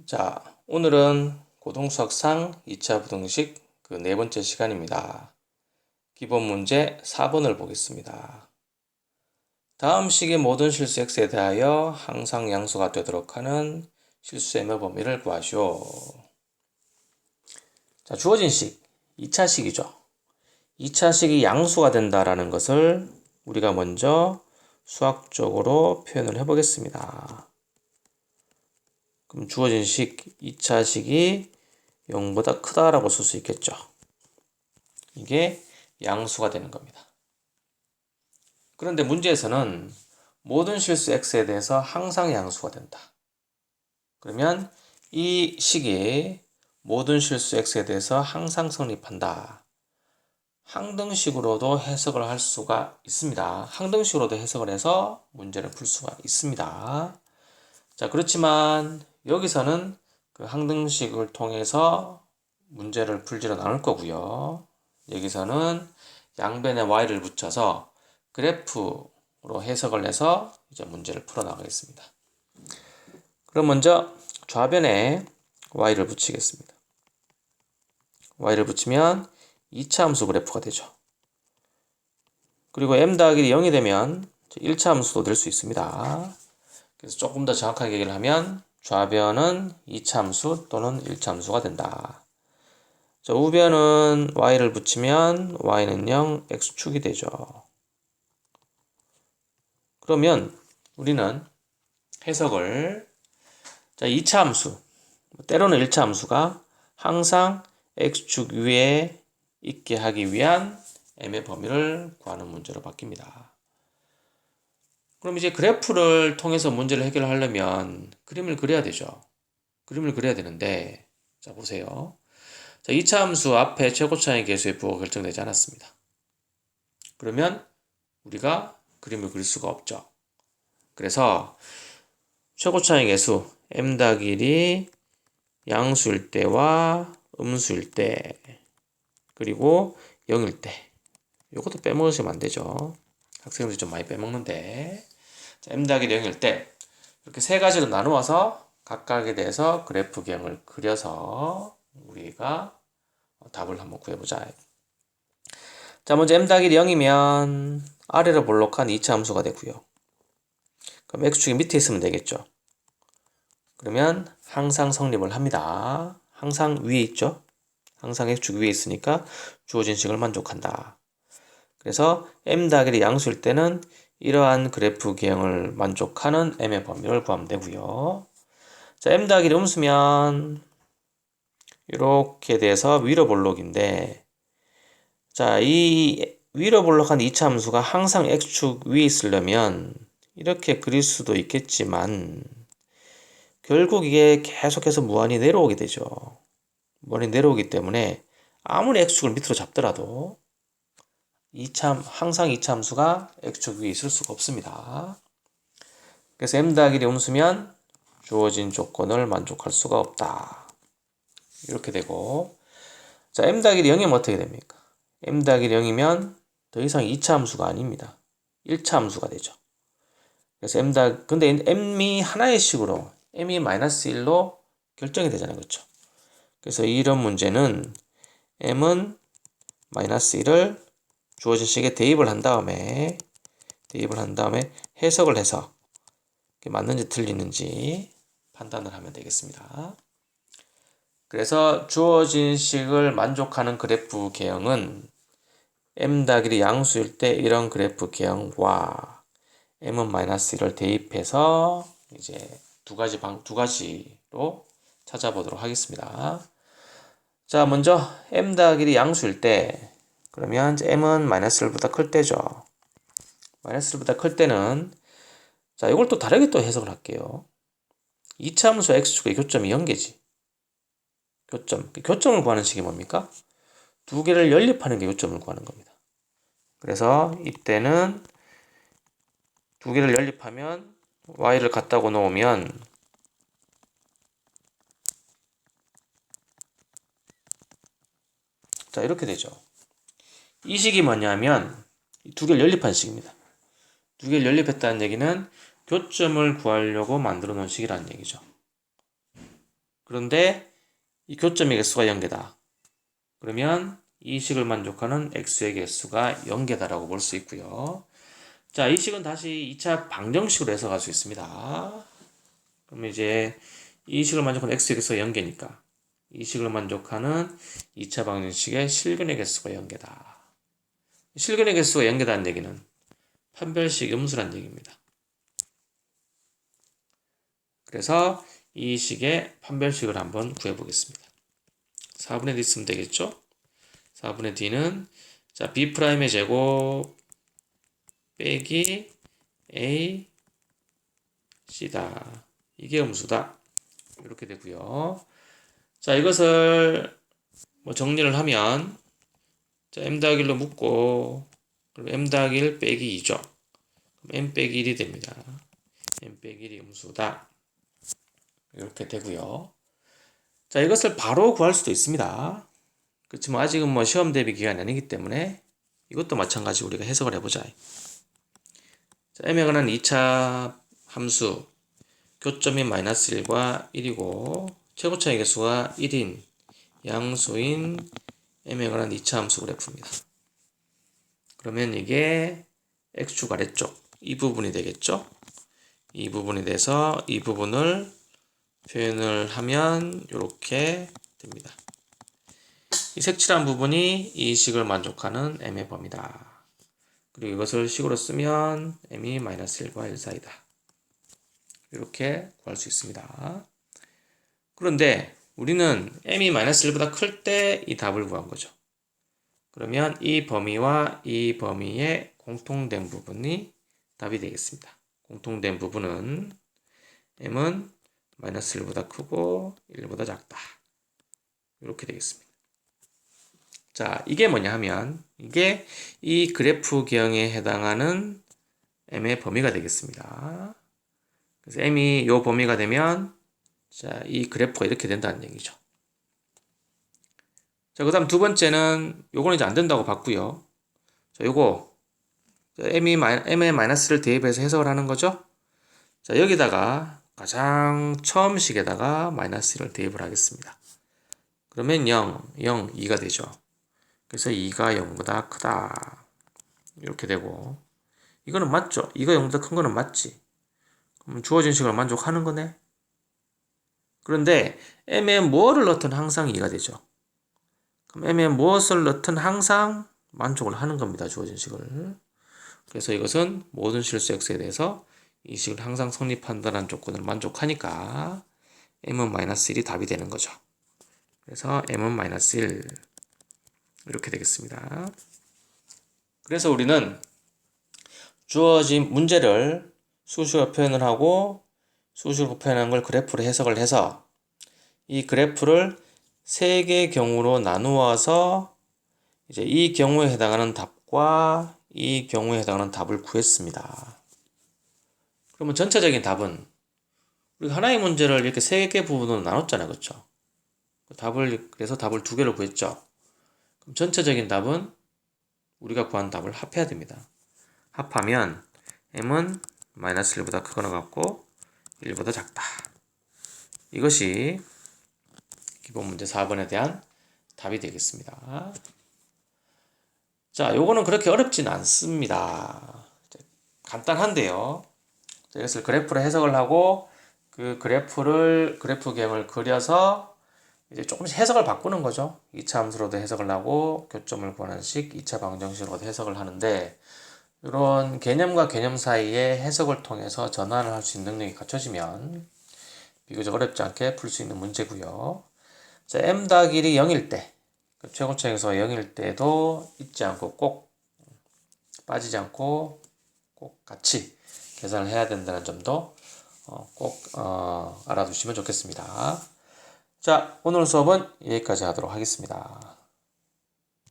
자, 오늘은 고등수학상 2차 부등식 그 네 번째 시간입니다. 기본 문제 4번을 보겠습니다. 다음 식의 모든 실수 x에 대하여 항상 양수가 되도록 하는 실수의 범위를 구하시오. 자, 주어진 식 2차 식이죠. 2차 식이 양수가 된다라는 것을 우리가 먼저 수학적으로 표현을 해보겠습니다. 그럼 주어진 식 2차 식이 0보다 크다라고 쓸 수 있겠죠. 이게 양수가 되는 겁니다. 그런데 문제에서는 모든 실수 x에 대해서 항상 양수가 된다. 그러면 이 식이 모든 실수 x에 대해서 항상 성립한다. 항등식으로도 해석을 할 수가 있습니다. 항등식으로도 해석을 해서 문제를 풀 수가 있습니다. 자, 그렇지만 여기서는 그 항등식을 통해서 문제를 풀지는 않을 거고요. 여기서는 양변에 y를 붙여서 그래프로 해석을 해서 이제 문제를 풀어 나가겠습니다. 그럼 먼저 좌변에 y를 붙이겠습니다. y를 붙이면 2차 함수 그래프가 되죠. 그리고 m 더하기 0이 되면 1차 함수도 될 수 있습니다. 그래서 조금 더 정확하게 얘기를 하면 좌변은 2차 함수 또는 1차 함수가 된다. 자, 우변은 y를 붙이면 y는 0, x축이 되죠. 그러면 우리는 해석을 자, 2차 함수, 때로는 1차 함수가 항상 x축 위에 있게 하기 위한 m의 범위를 구하는 문제로 바뀝니다. 그럼 이제 그래프를 통해서 문제를 해결하려면 그림을 그려야 되죠. 그림을 그려야 되는데 자, 보세요. 자, 2차 함수 앞에 최고차의 계수의 부호가 결정되지 않았습니다. 그러면 우리가 그림을 그릴 수가 없죠. 그래서 최고차의 계수 m 더하기 1이 양수일 때와 음수일 때 그리고 0일 때 이것도 빼먹으시면 안 되죠. 학생들이 좀 많이 빼먹는데 자, m 더하기 0일 때 이렇게 세 가지로 나누어서 각각에 대해서 그래프 그형을 그려서 우리가 답을 한번 구해보자. 자, 먼저 m 더하기 0이면 아래로 볼록한 2차 함수가 되고요. 그럼 x축이 밑에 있으면 되겠죠. 그러면 항상 성립을 합니다. 항상 위에 있죠. 항상 x축 위에 있으니까 주어진 식을 만족한다. 그래서 m 더하기 양수일 때는 이러한 그래프 기형을 만족하는 m의 범위를 구하면 되고요. 자, m 더하기 음수면 이렇게 돼서 위로 볼록인데 자, 이 위로 볼록한 2차 함수가 항상 x축 위에 있으려면 이렇게 그릴 수도 있겠지만 결국 이게 계속해서 무한히 내려오게 되죠. 무한히 내려오기 때문에 아무리 x축을 밑으로 잡더라도 항상 2차 함수가 x축 위에 있을 수가 없습니다. 그래서 m 더하기 1이 음수면 주어진 조건을 만족할 수가 없다. 이렇게 되고 자, m 더하기 0이면 어떻게 됩니까? m 더하기 0이면 더 이상 2차 함수가 아닙니다. 1차 함수가 되죠. 그래서 근데 m이 하나의 식으로 m이 마이너스 1로 결정이 되잖아요. 그렇죠? 그래서 이런 문제는 m은 마이너스 1을 주어진 식에 대입을 한 다음에 해석을 해서 맞는지 틀리는지 판단을 하면 되겠습니다. 그래서 주어진 식을 만족하는 그래프 개형은 m 더하기 양수일 때 이런 그래프 개형과 m은 마이너스 1을 대입해서 이제 두 가지로 찾아보도록 하겠습니다. 자, 먼저 m 더하기 양수일 때 그러면 m은 마이너스 1보다 클 때죠. 마이너스 1보다 클 때는 자, 이걸 또 다르게 또 해석을 할게요. 2차 함수 x축의 교점이 0개지. 교점을 구하는 식이 뭡니까? 두 개를 연립하는 게 교점을 구하는 겁니다. 그래서 이때는 두 개를 연립하면 y를 갖다고 놓으면 자, 이렇게 되죠. 이 식이 뭐냐면 두 개를 연립한 식입니다. 두 개를 연립했다는 얘기는 교점을 구하려고 만들어 놓은 식이라는 얘기죠. 그런데 이 교점의 개수가 0개다. 그러면 이 식을 만족하는 x의 개수가 0개다라고 볼 수 있고요. 자, 이 식은 다시 2차 방정식으로 해석할 수 있습니다. 그러면 이제 이 식을 만족하는 x의 개수가 0개니까 이 식을 만족하는 2차 방정식의 실근의 개수가 0개다. 실근의 개수가 0개다는 얘기는 판별식 음수란 얘기입니다. 그래서 이 식의 판별식을 한번 구해보겠습니다. 4분의 d 쓰면 되겠죠? 4분의 d는 자 b'의 제곱 빼기 a c다. 이게 음수다. 이렇게 되고요. 자, 이것을 뭐 정리를 하면 자, m 더하기 1로 묶고 그럼 m 더하기 1 빼기 2죠. 그럼 m 빼기 1이 됩니다. m 빼기 1이 음수다. 이렇게 되고요. 자, 이것을 바로 구할 수도 있습니다. 그렇지만 아직은 뭐 시험 대비 기간이 아니기 때문에 이것도 마찬가지로 우리가 해석을 해보자. 자, m에 관한 2차 함수 교점이 마이너스 1과 1이고 최고차의 개수가 1인 양수인 m에 관한 2차 함수 그래프입니다. 그러면 이게 x축 아래쪽 이 부분이 되겠죠? 이 부분이 돼서 이 부분을 표현을 하면 이렇게 됩니다. 이 색칠한 부분이 이 식을 만족하는 m의 범위다. 그리고 이것을 식으로 쓰면 m이 마이너스 1과 1 사이다. 이렇게 구할 수 있습니다. 그런데 우리는 m이 마이너스 1보다 클 때 이 답을 구한 거죠. 그러면 이 범위와 이 범위의 공통된 부분이 답이 되겠습니다. 공통된 부분은 m은 마이너스 1보다 크고 1보다 작다. 이렇게 되겠습니다. 자, 이게 뭐냐 하면 이게 이 그래프경에 해당하는 m의 범위가 되겠습니다. 그래서 m이 요 범위가 되면 자, 이 그래프가 이렇게 된다는 얘기죠. 자, 그 다음 두 번째는 요거는 이제 안 된다고 봤고요. 자, 요거 m의 마이너스를 대입해서 해석을 하는 거죠. 자, 여기다가 가장 처음 식에다가 마이너스 1을 대입을 하겠습니다. 그러면 0, 0, 2가 되죠. 그래서 2가 0보다 크다. 이렇게 되고 이거는 맞죠? 2가 0보다 큰 거는 맞지? 그럼 주어진 식을 만족하는 거네? 그런데 m에 뭐를 넣든 항상 2가 되죠. 그럼 m에 무엇을 넣든 항상 만족을 하는 겁니다. 주어진 식을. 그래서 이것은 모든 실수 x에 대해서 이 식을 항상 성립한다는 조건을 만족하니까 m은 마이너스 1이 답이 되는 거죠. 그래서 m은 마이너스 1 이렇게 되겠습니다. 그래서 우리는 주어진 문제를 수식으로 표현을 하고 수식으로 표현한 걸 그래프로 해석을 해서 이 그래프를 3개의 경우로 나누어서 이제 이 경우에 해당하는 답과 이 경우에 해당하는 답을 구했습니다. 그러면 전체적인 답은 우리가 하나의 문제를 이렇게 3개 부분으로 나눴잖아요. 그렇죠? 그래서 답을 2개로 구했죠. 그럼 전체적인 답은 우리가 구한 답을 합해야 됩니다. 합하면 m은 마이너스 1보다 크거나 같고 1보다 작다. 이것이 기본 문제 4번에 대한 답이 되겠습니다. 자, 요거는 그렇게 어렵진 않습니다. 간단한데요. 이것을 그래프로 해석을 하고 그 그래프경을 그려서 이제 조금씩 해석을 바꾸는 거죠. 2차 함수로도 해석을 하고 교점을 구하는 식 2차 방정식으로도 해석을 하는데 이런 개념과 개념 사이에 해석을 통해서 전환을 할 수 있는 능력이 갖춰지면 비교적 어렵지 않게 풀 수 있는 문제고요. 자, m 더하기 1이 0일 때 최고차에서 0일 때도 잊지 않고 꼭 빠지지 않고 꼭 같이 계산을 해야 된다는 점도 꼭 알아두시면 좋겠습니다. 자, 오늘 수업은 여기까지 하도록 하겠습니다.